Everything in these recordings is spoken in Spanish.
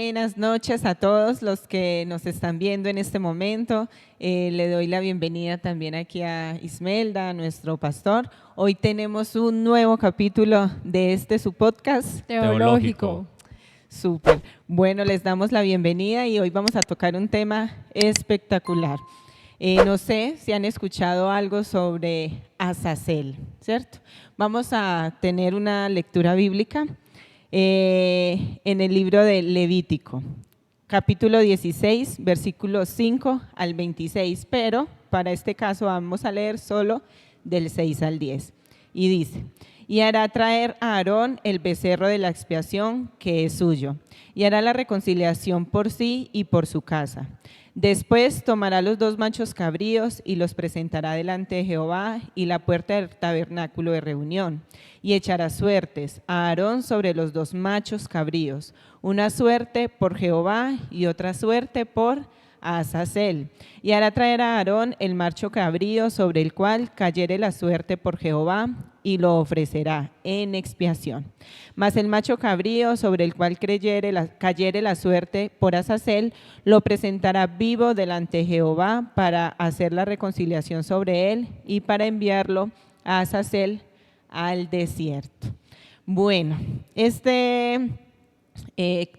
buenas noches a todos los que nos están viendo en este momento. Le doy la bienvenida también aquí a Ismelda, nuestro pastor. Hoy tenemos un nuevo capítulo de su podcast Teológico. Súper. Bueno, les damos la bienvenida y hoy vamos a tocar un tema espectacular. No sé si han escuchado algo sobre Azazel, ¿cierto? Vamos a tener una lectura bíblica en el libro de Levítico, capítulo 16, versículos 5 al 26, pero para este caso vamos a leer solo del 6 al 10. Y dice: y hará traer a Aarón el becerro de la expiación que es suyo, y hará la reconciliación por sí y por su casa. Después tomará los 2 machos cabríos y los presentará delante de Jehová y la puerta del tabernáculo de reunión, y echará suertes a Aarón sobre los 2 machos cabríos, una suerte por Jehová y otra suerte por Azazel. Y hará traer a Aarón el macho cabrío sobre el cual cayere la suerte por Jehová, y lo ofrecerá en expiación. Mas el macho cabrío sobre el cual cayere la suerte por Azazel, lo presentará vivo delante de Jehová para hacer la reconciliación sobre él y para enviarlo a Azazel al desierto. Bueno,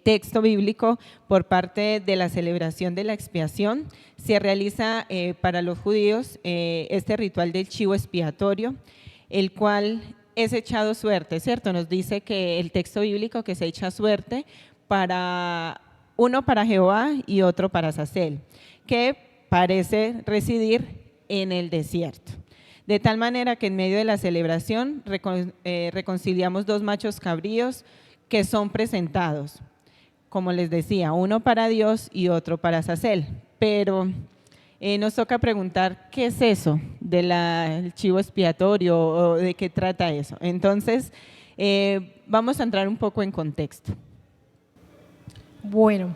texto bíblico por parte de la celebración de la expiación se realiza para los judíos este ritual del chivo expiatorio, el cual es echado suerte, ¿cierto? Nos dice que el texto bíblico que se echa suerte uno para Jehová y otro para Azazel, que parece residir en el desierto. De tal manera que en medio de la celebración reconciliamos 2 machos cabríos que son presentados, como les decía, uno para Dios y otro para Azazel. Pero nos toca preguntar, ¿qué es eso del chivo expiatorio o de qué trata eso? Entonces, vamos a entrar un poco en contexto. Bueno,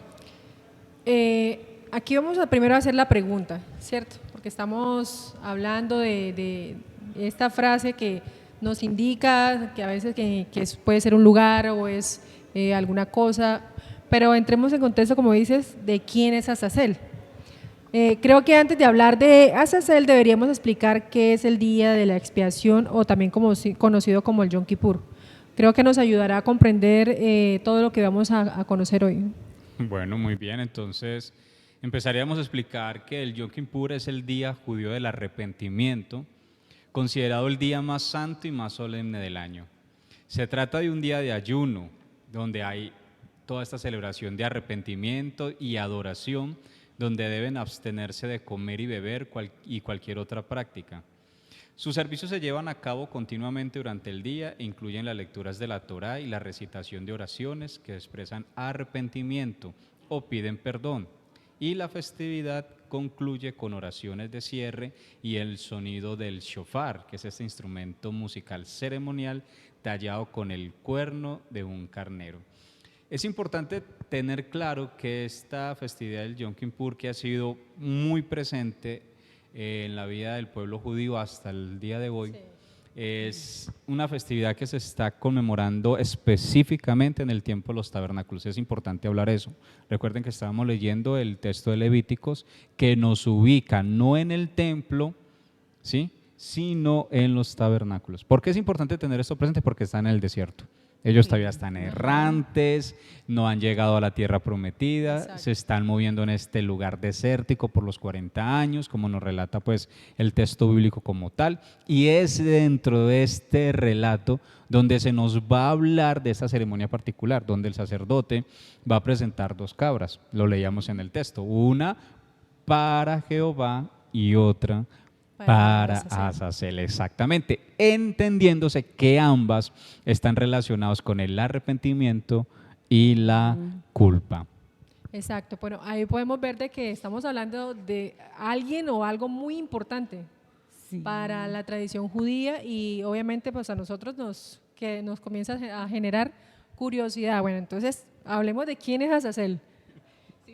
aquí vamos a primero hacer la pregunta, ¿cierto? Porque estamos hablando de esta frase que nos indica que a veces que puede ser un lugar o es alguna cosa, pero entremos en contexto, como dices, de quién es Azazel. Creo que antes de hablar de Azazel deberíamos explicar qué es el día de la expiación o también conocido como el Yom Kippur. Creo que nos ayudará a comprender todo lo que vamos a conocer hoy. Bueno, muy bien, entonces empezaríamos a explicar que el Yom Kippur es el día judío del arrepentimiento, considerado el día más santo y más solemne del año. Se trata de un día de ayuno, donde hay toda esta celebración de arrepentimiento y adoración, donde deben abstenerse de comer y beber y cualquier otra práctica. Sus servicios se llevan a cabo continuamente durante el día e incluyen las lecturas de la Torá y la recitación de oraciones que expresan arrepentimiento o piden perdón. Y la festividad concluye con oraciones de cierre y el sonido del shofar, que es este instrumento musical ceremonial tallado con el cuerno de un carnero. Es importante tener claro que esta festividad del Yom Kippur, que ha sido muy presente en la vida del pueblo judío hasta el día de hoy, sí, es una festividad que se está conmemorando específicamente en el tiempo de los tabernáculos. Es importante hablar eso. Recuerden que estábamos leyendo el texto de Levíticos que nos ubica no en el templo, ¿sí?, sino en los tabernáculos. ¿Por qué es importante tener esto presente? Porque están en el desierto. Ellos todavía están errantes, no han llegado a la tierra prometida. Exacto. Se están moviendo en este lugar desértico por los 40 años, como nos relata pues el texto bíblico como tal, y es dentro de este relato donde se nos va a hablar de esta ceremonia particular, donde el sacerdote va a presentar 2 cabras, lo leíamos en el texto, una para Jehová y otra para Azazel, exactamente, entendiéndose que ambas están relacionadas con el arrepentimiento y la culpa. Exacto, bueno, ahí podemos ver de que estamos hablando de alguien o algo muy importante, sí, para la tradición judía y obviamente pues a nosotros nos comienza a generar curiosidad. Bueno, entonces hablemos de quién es Azazel.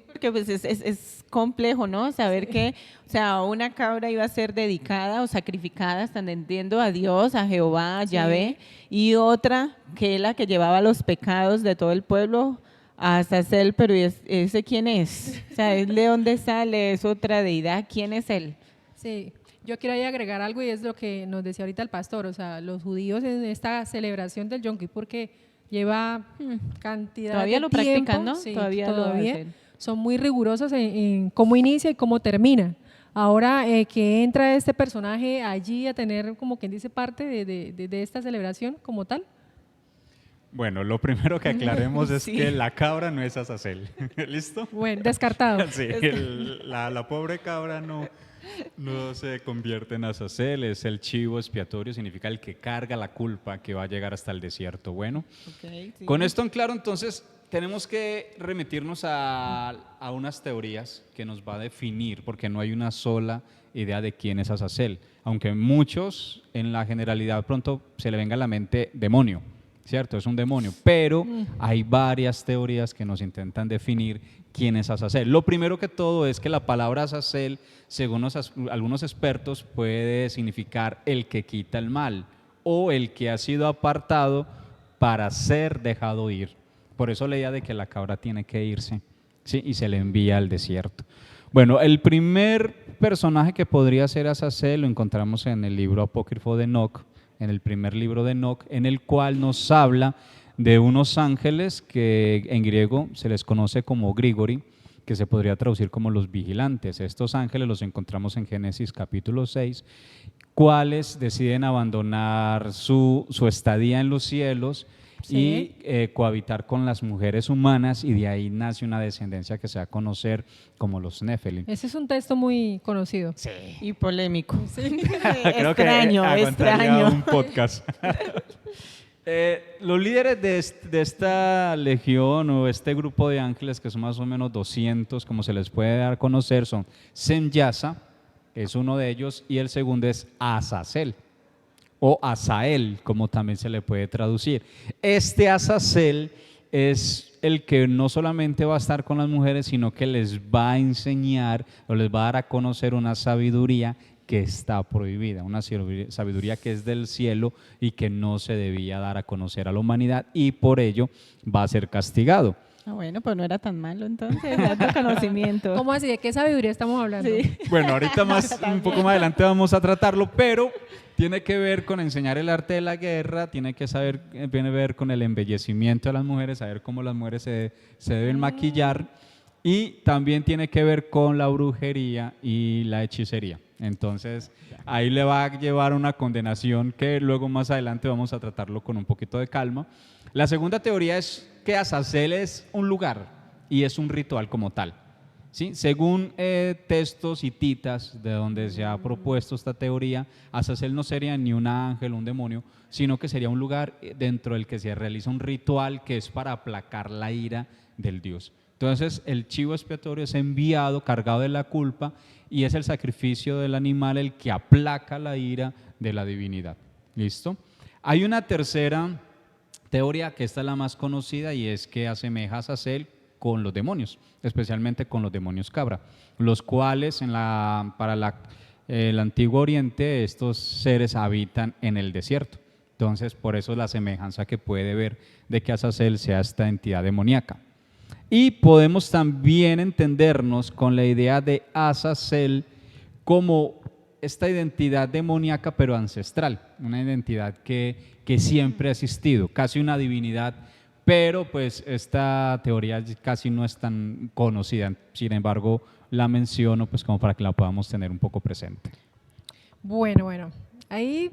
Porque pues es complejo, ¿no? Saber sí, que, o sea, una cabra iba a ser dedicada o sacrificada, hasta entiendo, a Dios, a Jehová, a Yahvé, sí, y otra que es la que llevaba los pecados de todo el pueblo a Azazel, pero ¿ese quién es? O sea, ¿es de dónde sale? ¿Es otra deidad? ¿Quién es él? Sí, yo quiero ahí agregar algo y es lo que nos decía ahorita el pastor, o sea, los judíos en esta celebración del Yom Kippur que lleva cantidad Todavía de lo tiempo, practican, ¿no? sí, Todavía lo hacen. son muy rigurosos en cómo inicia y cómo termina. Ahora que entra este personaje allí a tener, como quien dice, parte de esta celebración como tal. Bueno, lo primero que aclaremos es Sí. que la cabra no es Azazel. ¿Listo? Bueno, descartado. Sí, la pobre cabra no se convierte en Azazel, es el chivo expiatorio, significa el que carga la culpa que va a llegar hasta el desierto. Bueno, Okay, sí. con esto en claro, entonces tenemos que remitirnos a unas teorías que nos va a definir, porque no hay una sola idea de quién es Azazel, aunque muchos en la generalidad pronto se le venga a la mente demonio, ¿cierto? Es un demonio, pero hay varias teorías que nos intentan definir quién es Azazel. Lo primero que todo es que la palabra Azazel, según algunos expertos, puede significar el que quita el mal o el que ha sido apartado para ser dejado ir. Por eso la idea de que la cabra tiene que irse, ¿sí? Y se le envía al desierto. Bueno, el primer personaje que podría ser Azazel lo encontramos en el libro apócrifo de Enoc, en el primer libro de Enoc, en el cual nos habla de unos ángeles que en griego se les conoce como Grigori, que se podría traducir como los vigilantes. Estos ángeles los encontramos en Génesis capítulo 6, cuales deciden abandonar su estadía en los cielos Sí. y cohabitar con las mujeres humanas, y de ahí nace una descendencia que se va a conocer como los Nefelim. Ese es un texto muy conocido. Y polémico. Creo que Extraño, aguantaría extraño. un podcast. Los líderes de esta legión o este grupo de ángeles, que son más o menos 200, como se les puede dar a conocer, son Semyasa, es uno de ellos, y el segundo es Azazel, o Azael, como también se le puede traducir. Este Azazel es el que no solamente va a estar con las mujeres, sino que les va a enseñar o les va a dar a conocer una sabiduría que está prohibida, una sabiduría que es del cielo y que no se debía dar a conocer a la humanidad, y por ello va a ser castigado. Ah, bueno, pues no era tan malo entonces, tanto conocimiento. ¿Cómo así? ¿De qué sabiduría estamos hablando? Sí. Bueno, ahorita un poco más adelante vamos a tratarlo, pero tiene que ver con enseñar el arte de la guerra, tiene que ver con el embellecimiento de las mujeres, saber cómo las mujeres se deben maquillar, y también tiene que ver con la brujería y la hechicería. Entonces, ahí le va a llevar una condenación que luego más adelante vamos a tratarlo con un poquito de calma. La segunda teoría es que Azazel es un lugar y es un ritual como tal, ¿sí? Según textos y titas de donde se ha propuesto esta teoría, Azazel no sería ni un ángel o un demonio, sino que sería un lugar dentro del que se realiza un ritual que es para aplacar la ira del Dios. Entonces, el chivo expiatorio es enviado cargado de la culpa, y es el sacrificio del animal el que aplaca la ira de la divinidad. ¿Listo? Hay una tercera teoría, que esta es la más conocida, y es que asemeja a Azazel con los demonios, especialmente con los demonios cabra, los cuales para el Antiguo Oriente estos seres habitan en el desierto. Entonces, por eso la semejanza que puede ver de que Azazel sea esta entidad demoníaca. Y podemos también entendernos con la idea de Azazel como esta identidad demoníaca pero ancestral, una identidad que siempre ha existido, casi una divinidad, pero pues esta teoría casi no es tan conocida, sin embargo la menciono pues como para que la podamos tener un poco presente. Bueno, ahí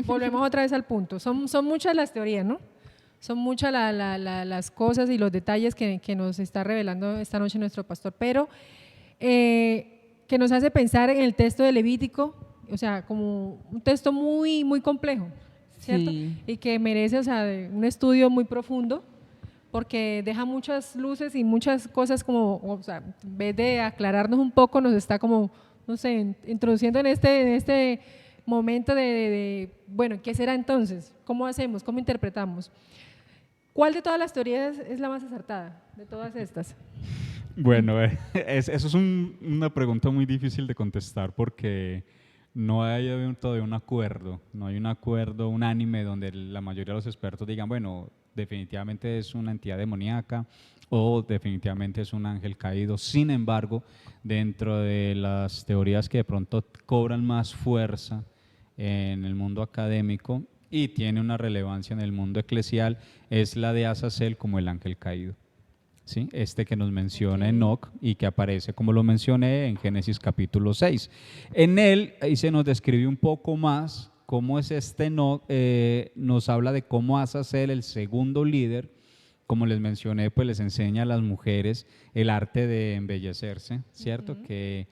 volvemos otra vez al punto. Son muchas las teorías, ¿no? Son muchas las cosas y los detalles que nos está revelando esta noche nuestro pastor, pero que nos hace pensar en el texto de Levítico, o sea, como un texto muy, muy complejo, ¿cierto? Sí. Y que merece, o sea, un estudio muy profundo, porque deja muchas luces y muchas cosas como, o sea, en vez de aclararnos un poco, nos está como, no sé, introduciendo en este momento bueno, ¿qué será entonces? ¿Cómo hacemos? ¿Cómo interpretamos? ¿Cuál de todas las teorías es la más acertada de todas estas? Bueno, eso es una pregunta muy difícil de contestar, porque no hay todavía un acuerdo, no hay un acuerdo unánime donde la mayoría de los expertos digan, bueno, definitivamente es una entidad demoníaca o definitivamente es un ángel caído. Sin embargo, dentro de las teorías que de pronto cobran más fuerza en el mundo académico y tiene una relevancia en el mundo eclesial, es la de Azazel como el ángel caído. ¿Sí? Este que nos menciona Enoc y que aparece, como lo mencioné, en Génesis capítulo 6. En él, ahí se nos describe un poco más cómo es este Enoc, nos habla de cómo Azazel, el segundo líder, como les mencioné, pues les enseña a las mujeres el arte de embellecerse, ¿cierto? Que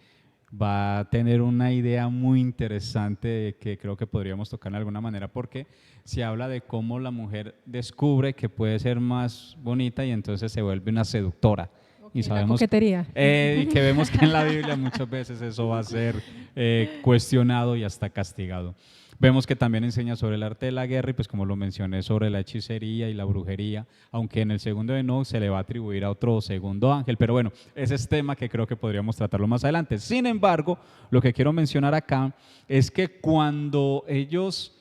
va a tener una idea muy interesante que creo que podríamos tocar de alguna manera, porque se habla de cómo la mujer descubre que puede ser más bonita y entonces se vuelve una seductora. Y sabemos, la coquetería. y que vemos que en la Biblia muchas veces eso va a ser cuestionado y hasta castigado. Vemos que también enseña sobre el arte de la guerra y pues como lo mencioné sobre la hechicería y la brujería, aunque en el segundo de Enoc se le va a atribuir a otro segundo ángel, pero bueno, ese es tema que creo que podríamos tratarlo más adelante. Sin embargo, lo que quiero mencionar acá es que cuando ellos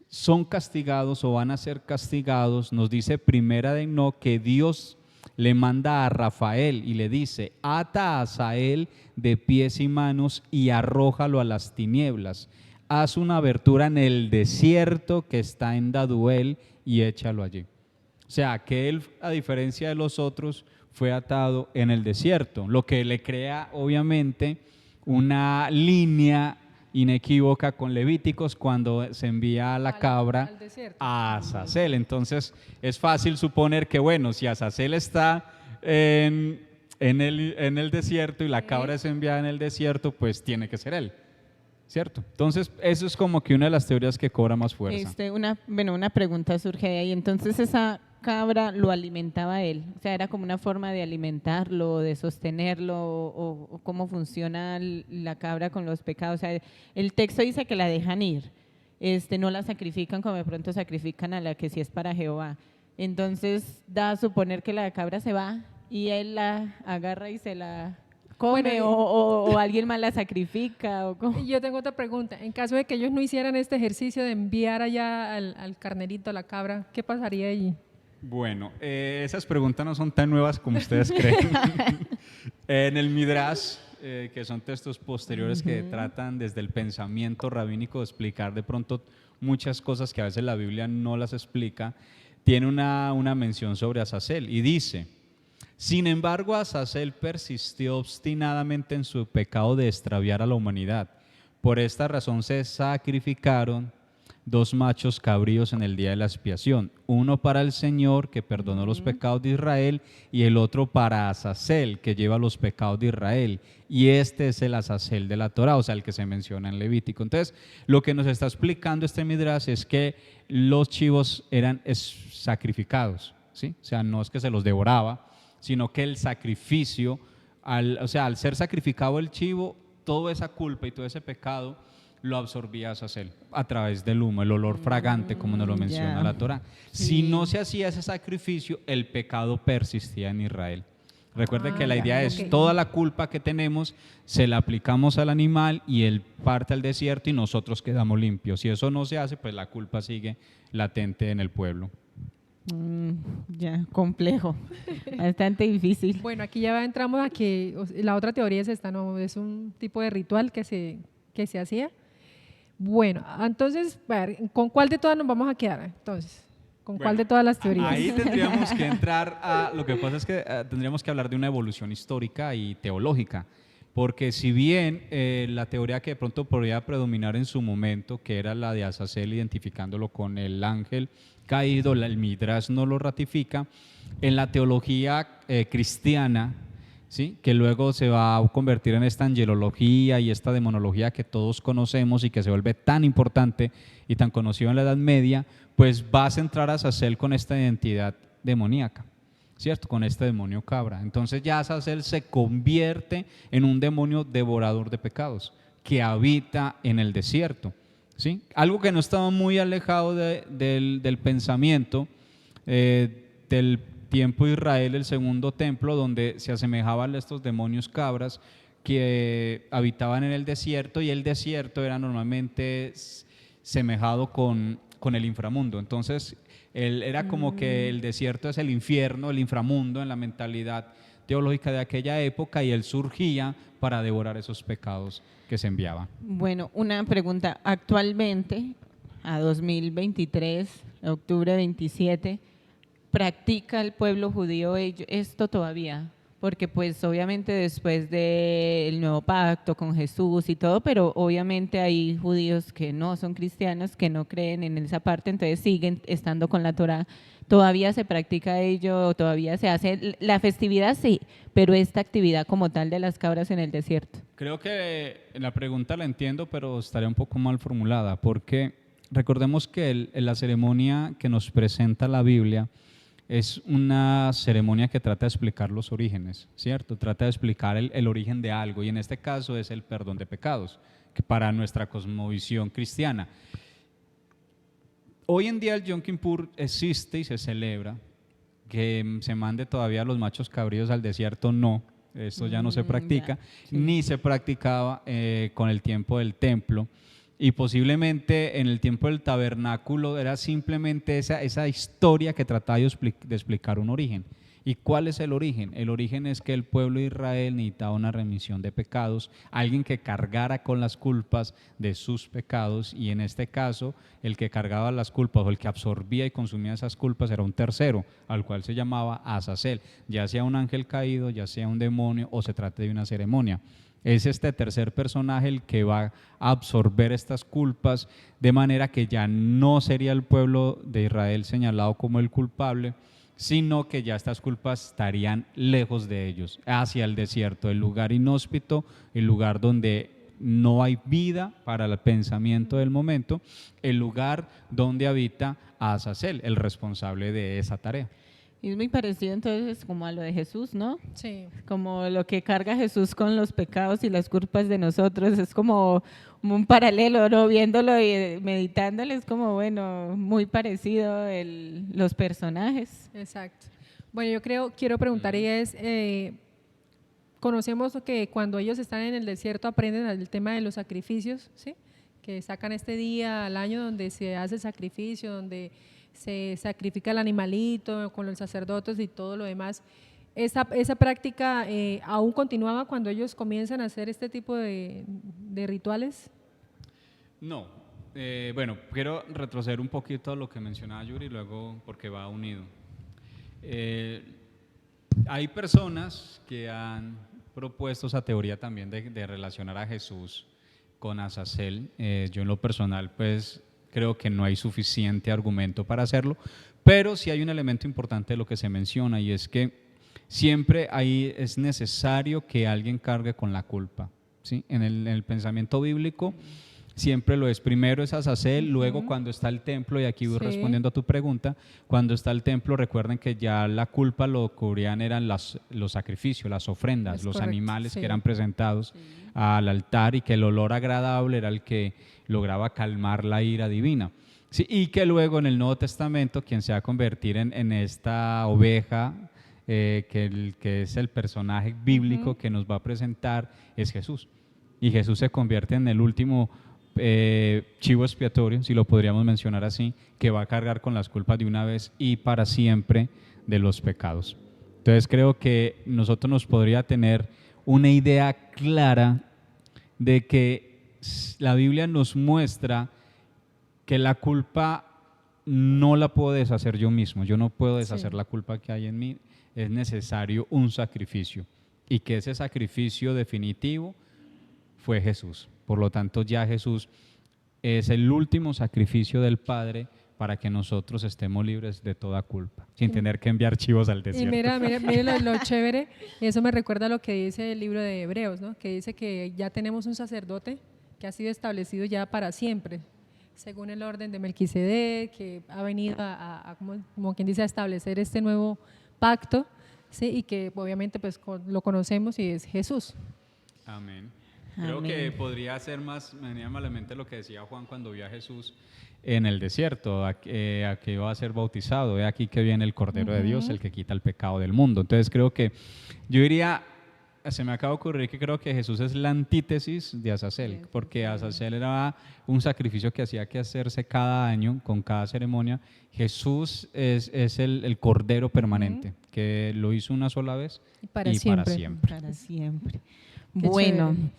son castigados o van a ser castigados, nos dice Primera de Enoc que Dios le manda a Rafael y le dice, ata a Azael de pies y manos y arrójalo a las tinieblas. Haz una abertura en el desierto que está en Daduel y échalo allí. O sea, que él, a diferencia de los otros, fue atado en el desierto, lo que le crea obviamente una línea inequívoca con Levíticos cuando se envía a la cabra a Azazel. Entonces es fácil suponer que, bueno, si Azazel está en el desierto y la cabra es enviada en el desierto, pues tiene que ser él. ¿Cierto? Entonces, eso es como que una de las teorías que cobra más fuerza. Una pregunta surge de ahí. Entonces, esa cabra lo alimentaba él. O sea, era como una forma de alimentarlo, de sostenerlo, o cómo funciona la cabra con los pecados. O sea, el texto dice que la dejan ir. No la sacrifican como de pronto sacrifican a la que sí es para Jehová. Entonces, da a suponer que la cabra se va y él la agarra y se la come, bueno, o alguien más la sacrifica. ¿O cómo? Yo tengo otra pregunta. En caso de que ellos no hicieran este ejercicio de enviar allá al carnerito, a la cabra, ¿qué pasaría allí? Bueno, esas preguntas no son tan nuevas como ustedes creen. En el Midrash, que son textos posteriores que tratan desde el pensamiento rabínico de explicar de pronto muchas cosas que a veces la Biblia no las explica, tiene una mención sobre Azazel y dice: sin embargo, Azazel persistió obstinadamente en su pecado de extraviar a la humanidad. Por esta razón se sacrificaron 2 machos cabríos en el día de la expiación, uno para el Señor, que perdonó los pecados de Israel, y el otro para Azazel, que lleva los pecados de Israel. Y este es el Azazel de la Torá, o sea, el que se menciona en Levítico. Entonces, lo que nos está explicando este Midrash es que los chivos eran sacrificados, ¿sí? O sea, no es que se los devoraba, sino que el sacrificio, al ser sacrificado el chivo, toda esa culpa y todo ese pecado lo absorbía Azazel a través del humo, el olor fragante, como nos lo menciona la Torá. Sí. Si no se hacía ese sacrificio, el pecado persistía en Israel. Recuerden que la idea es toda la culpa que tenemos se la aplicamos al animal y él parte al desierto y nosotros quedamos limpios. Si eso no se hace, pues la culpa sigue latente en el pueblo. Ya, complejo, bastante difícil. Bueno, aquí ya entramos a que la otra teoría es esta, ¿no? Es un tipo de ritual que se hacía. Bueno, entonces, a ver, ¿con cuál de todas nos vamos a quedar? Entonces, ¿con cuál de todas las teorías? Ahí tendríamos que entrar a, lo que pasa es que tendríamos que hablar de una evolución histórica y teológica, porque si bien la teoría que de pronto podría predominar en su momento, que era la de Azazel identificándolo con el ángel caído, el Midrash no lo ratifica, en la teología cristiana, ¿sí?, que luego se va a convertir en esta angelología y esta demonología que todos conocemos y que se vuelve tan importante y tan conocido en la Edad Media, pues va a centrar a Azazel con esta identidad demoníaca, ¿cierto?, con este demonio cabra. Entonces ya Azazel se convierte en un demonio devorador de pecados que habita en el desierto, ¿sí? Algo que no estaba muy alejado del pensamiento del tiempo de Israel, el segundo templo, donde se asemejaban a estos demonios cabras que habitaban en el desierto, y el desierto era normalmente semejado con el inframundo. Entonces, era como que el desierto es el infierno, el inframundo en la mentalidad teológica de aquella época, y él surgía para devorar esos pecados que se enviaban. Bueno, una pregunta. Actualmente, a 2023, octubre 27, ¿practica el pueblo judío esto todavía? Porque pues obviamente después del nuevo pacto con Jesús y todo, pero obviamente hay judíos que no son cristianos, que no creen en esa parte, entonces siguen estando con la Torá. ¿Todavía se practica ello? ¿Todavía se hace? La festividad sí, pero esta actividad como tal de las cabras en el desierto. Creo que la pregunta la entiendo, pero estaría un poco mal formulada, porque recordemos que la ceremonia que nos presenta la Biblia es una ceremonia que trata de explicar los orígenes, ¿cierto? Trata de explicar el origen de algo, y en este caso es el perdón de pecados, que para nuestra cosmovisión cristiana. Hoy en día el Yom Kippur existe y se celebra. Que se mande todavía a los machos cabríos al desierto, no, esto ya no se practica, sí. ni se practicaba con el tiempo del templo, y posiblemente en el tiempo del tabernáculo era simplemente esa historia que trataba de explicar un origen. ¿Y cuál es el origen? El origen es que el pueblo de Israel necesitaba una remisión de pecados, alguien que cargara con las culpas de sus pecados, y en este caso el que cargaba las culpas o el que absorbía y consumía esas culpas era un tercero, al cual se llamaba Azazel, ya sea un ángel caído, ya sea un demonio o se trate de una ceremonia. Es este tercer personaje el que va a absorber estas culpas, de manera que ya no sería el pueblo de Israel señalado como el culpable, sino que ya estas culpas estarían lejos de ellos, hacia el desierto, el lugar inhóspito, el lugar donde no hay vida para el pensamiento del momento, el lugar donde habita Azazel, el responsable de esa tarea. Y es muy parecido entonces como a lo de Jesús, ¿no? Sí. Como lo que carga Jesús con los pecados y las culpas de nosotros, es como un paralelo, ¿no? Viéndolo y meditándolo, es como, bueno, muy parecido los personajes. Exacto. Bueno, quiero preguntar, y es, conocemos que cuando ellos están en el desierto aprenden el tema de los sacrificios, ¿sí? Que sacan este día al año donde se hace el sacrificio, donde se sacrifica el animalito con los sacerdotes y todo lo demás. Esa práctica aún continuaba cuando ellos comienzan a hacer este tipo de rituales. No, bueno, quiero retroceder un poquito a lo que mencionaba Yuri, luego porque va unido. Hay personas que han propuesto esa teoría también de relacionar a Jesús con Azazel. Yo en lo personal pues creo que no hay suficiente argumento para hacerlo, pero sí hay un elemento importante de lo que se menciona, y es que siempre ahí es necesario que alguien cargue con la culpa, ¿sí? En el pensamiento bíblico siempre lo es. Primero es Azazel, luego cuando está el templo, y aquí voy respondiendo a tu pregunta, cuando está el templo, recuerden que ya la culpa lo cubrían eran los sacrificios, las ofrendas, los animales que eran presentados al altar, y que el olor agradable era el que lograba calmar la ira divina. Sí, y que luego en el Nuevo Testamento quien se va a convertir en esta oveja, que es el personaje bíblico que nos va a presentar, es Jesús. Y Jesús se convierte en el último chivo expiatorio, si lo podríamos mencionar así, que va a cargar con las culpas de una vez y para siempre de los pecados. Entonces creo que nosotros nos podría tener una idea clara de que la Biblia nos muestra que la culpa no la puedo deshacer yo mismo, yo no puedo deshacer la culpa que hay en mí, es necesario un sacrificio, y que ese sacrificio definitivo fue Jesús. Por lo tanto, ya Jesús es el último sacrificio del Padre para que nosotros estemos libres de toda culpa, sin tener que enviar chivos al desierto. Y mira lo chévere, y eso me recuerda a lo que dice el libro de Hebreos, ¿no? Que dice que ya tenemos un sacerdote que ha sido establecido ya para siempre, según el orden de Melquisedec, que ha venido como quien dice, a establecer este nuevo pacto, ¿sí? Y que obviamente pues lo conocemos, y es Jesús. Amén. Creo que podría ser más, me venía mal a la mente lo que decía Juan cuando vio a Jesús en el desierto, a que iba a ser bautizado. He aquí que viene el Cordero de Dios, el que quita el pecado del mundo. Entonces creo que yo diría, Se me acaba de ocurrir que creo que Jesús es la antítesis de Azazel, porque Azazel era un sacrificio que hacía que hacerse cada año, con cada ceremonia. Jesús es el Cordero permanente, que lo hizo una sola vez Y para y siempre. para siempre. Para siempre. Qué Bueno, chévere.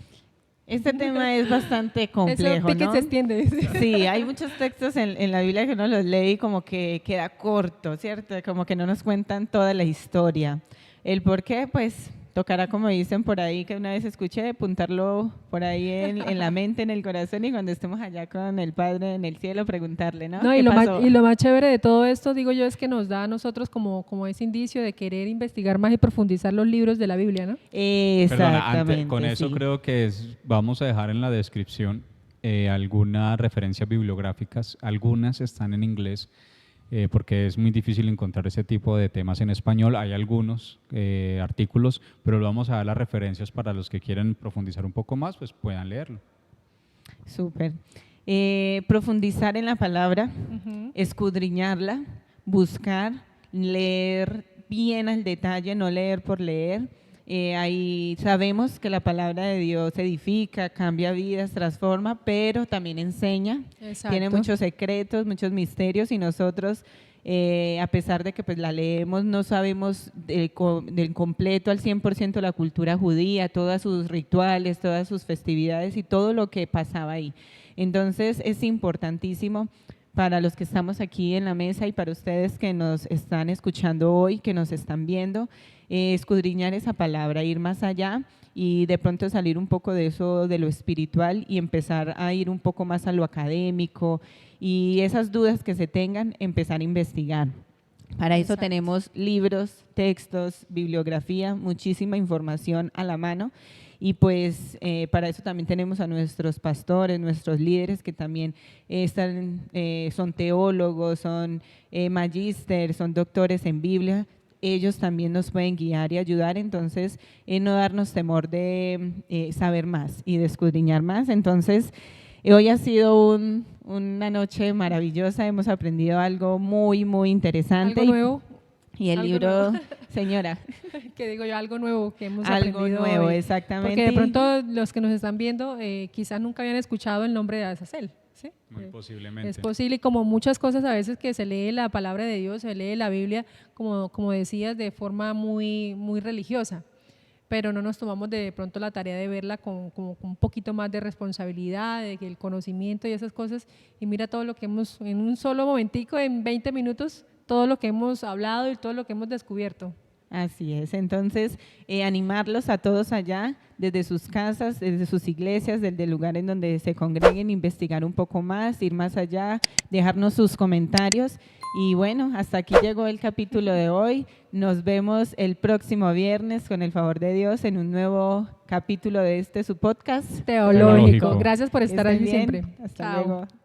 este tema es bastante Eso complejo, pique ¿no? se extiende. Sí, hay muchos textos en la Biblia que uno los lee y como que queda corto, ¿cierto? Como que no nos cuentan toda la historia. El por qué, pues, tocará, como dicen por ahí, que una vez escuché, apuntarlo por ahí en la mente, en el corazón, y cuando estemos allá con el Padre en el cielo, preguntarle, ¿no? No, y ¿Qué lo, pasó? más, y lo más chévere de todo esto, digo yo, es que nos da a nosotros como ese indicio de querer investigar más y profundizar los libros de la Biblia, ¿no? Perdona, Exactamente, con eso sí. creo que vamos a dejar en la descripción algunas referencias bibliográficas. Algunas están en inglés porque es muy difícil encontrar ese tipo de temas en español. Hay algunos artículos, pero le vamos a dar las referencias para los que quieran profundizar un poco más, pues puedan leerlo. Súper. Profundizar en la palabra, escudriñarla, buscar, leer bien al detalle, no leer por leer. Ahí sabemos que la palabra de Dios edifica, cambia vidas, transforma, pero también enseña. Exacto. Tiene muchos secretos, muchos misterios y nosotros, a pesar de que pues la leemos, no sabemos del completo al 100% la cultura judía, todos sus rituales, todas sus festividades y todo lo que pasaba ahí. Entonces es importantísimo para los que estamos aquí en la mesa y para ustedes que nos están escuchando hoy, que nos están viendo, escudriñar esa palabra, ir más allá y de pronto salir un poco de eso, de lo espiritual y empezar a ir un poco más a lo académico y esas dudas que se tengan, empezar a investigar. Para eso Exacto. tenemos libros, textos, bibliografía, muchísima información a la mano y pues para eso también tenemos a nuestros pastores, nuestros líderes que también son teólogos, son magíster, son doctores en Biblia. Ellos también nos pueden guiar y ayudar, entonces no darnos temor de saber más y de escudriñar más. Entonces, hoy ha sido una noche maravillosa, hemos aprendido algo muy, muy interesante. Algo nuevo. Y el Algo libro, nuevo. señora, Que digo yo, algo nuevo que hemos algo aprendido nuevo, hoy. exactamente. Porque de pronto los que nos están viendo quizás nunca habían escuchado el nombre de Azazel. ¿Sí? Muy posiblemente. Es posible, y como muchas cosas a veces que se lee la palabra de Dios, se lee la Biblia, como decías, de forma muy, muy religiosa, pero no nos tomamos de pronto la tarea de verla con un poquito más de responsabilidad, de que el conocimiento y esas cosas, y mira todo lo que hemos, en un solo momentico, en 20 minutos, todo lo que hemos hablado y todo lo que hemos descubierto. Así es, entonces animarlos a todos allá, desde sus casas, desde sus iglesias, desde el lugar en donde se congreguen, investigar un poco más, ir más allá, dejarnos sus comentarios. Y bueno, hasta aquí llegó el capítulo de hoy. Nos vemos el próximo viernes, con el favor de Dios, en un nuevo capítulo de su podcast. Teológico. Teológico. Gracias por Que estar estén ahí bien. siempre. Hasta Chao. luego.